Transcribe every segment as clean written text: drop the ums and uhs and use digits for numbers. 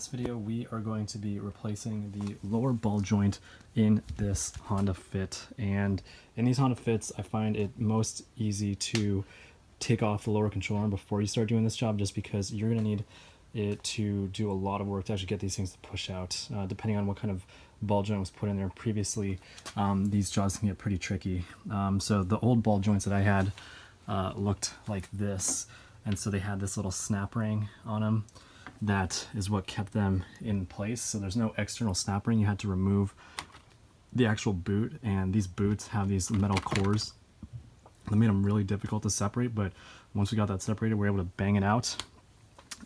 this video, we are going to be replacing the lower ball joint in this Honda Fit. And in these Honda Fits, I find it most easy to take off the lower control arm before you start doing this job, just because you're going to need it to do a lot of work to actually get these things to push out. Depending on what kind of ball joint was put in there previously, these jobs can get pretty tricky. So the old ball joints that I had looked like this, and so they had this little snap ring on them. That is what kept them in place. So there's no external snap ring. You had to remove the actual boot, and these boots have these metal cores that made them really difficult to separate. But once we got that separated, we were able to bang it out.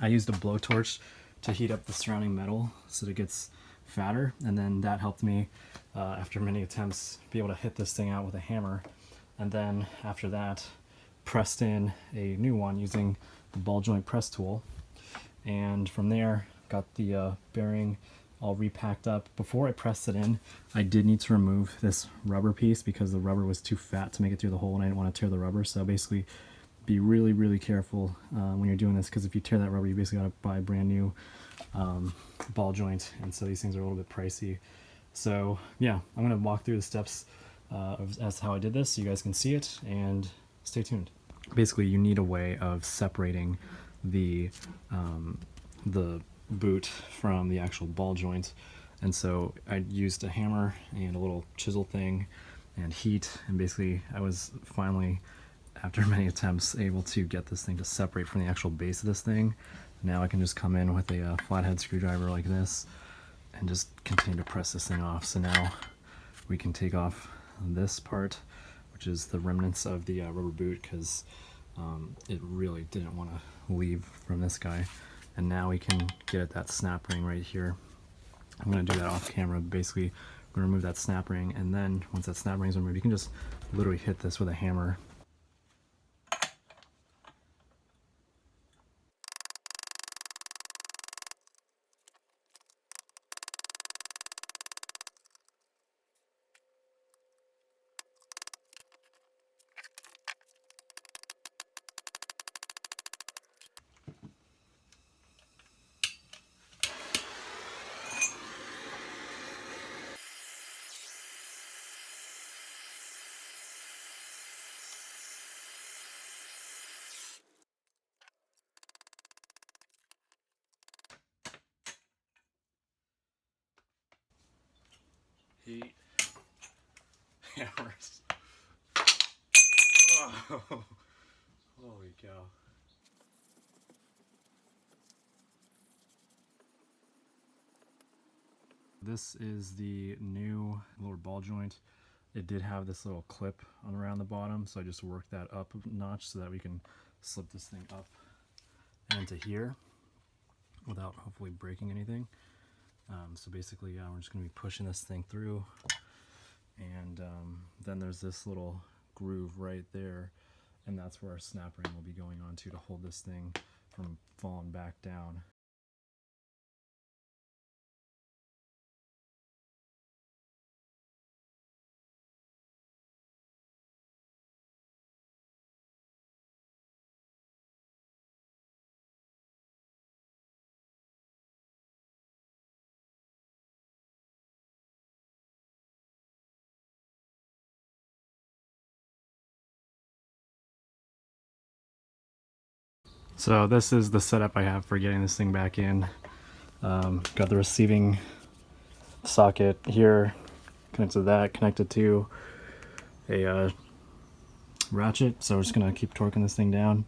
I used a blowtorch to heat up the surrounding metal so that it gets fatter, and then that helped me after many attempts be able to hit this thing out with a hammer. And then after that, pressed in a new one using the ball joint press tool. And from there, got the bearing all repacked up. Before I pressed it in, I did need to remove this rubber piece because the rubber was too fat to make it through the hole, and I didn't want to tear the rubber. So basically, be really, really careful when you're doing this, because if you tear that rubber, you basically got to buy a brand new ball joint, and so these things are a little bit pricey. So yeah, I'm going to walk through the steps as to how I did this so you guys can see it, and stay tuned. Basically, you need a way of separating the boot from the actual ball joint, and so I used a hammer and a little chisel thing and heat, and basically I was finally, after many attempts, able to get this thing to separate from the actual base of this thing. Now I can just come in with a flathead screwdriver like this and just continue to press this thing off. So now we can take off this part, which is the remnants of the rubber boot, because it really didn't want to leave from this guy. And now we can get at that snap ring right here. I'm going to do that off camera. Basically, we're going to remove that snap ring, and then once that snap ring is removed, you can just literally hit this with a hammer. Heat. Hammers. Oh, holy cow. This is the new lower ball joint. It did have this little clip on around the bottom, so I just worked that up a notch so that we can slip this thing up and into here without hopefully breaking anything. So basically, yeah, we're just going to be pushing this thing through, and then there's this little groove right there, and that's where our snap ring will be going on to hold this thing from falling back down. So this is the setup I have for getting this thing back in. Got the receiving socket here, connected to that, connected to a ratchet. So we're just gonna keep torquing this thing down,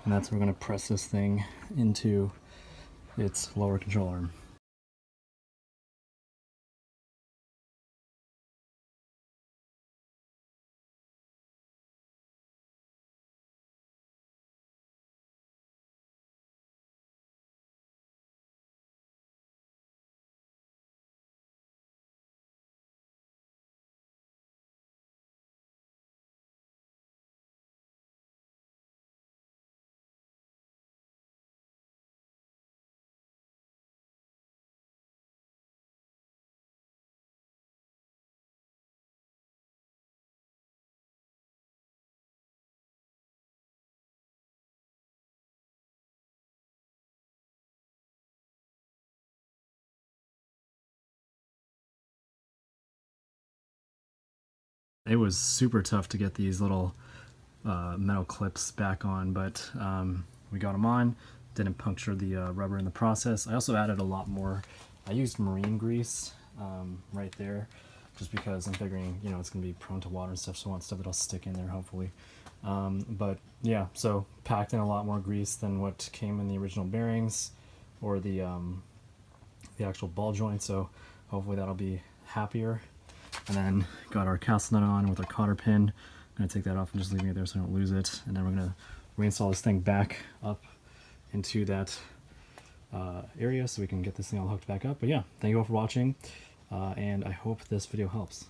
and that's where we're gonna press this thing into its lower control arm. it was super tough to get these little metal clips back on, but we got them on. Didn't puncture the rubber in the process. I also added a lot more. I used marine grease right there, just because I'm figuring, you know, it's gonna be prone to water and stuff, so I want stuff that'll stick in there hopefully. But yeah, so packed in a lot more grease than what came in the original bearings or the actual ball joint, so hopefully that'll be happier. And then got our castle nut on with our cotter pin. I'm gonna take that off and just leaving it there so I don't lose it. And then we're gonna reinstall this thing back up into that area so we can get this thing all hooked back up. But yeah, thank you all for watching, and I hope this video helps.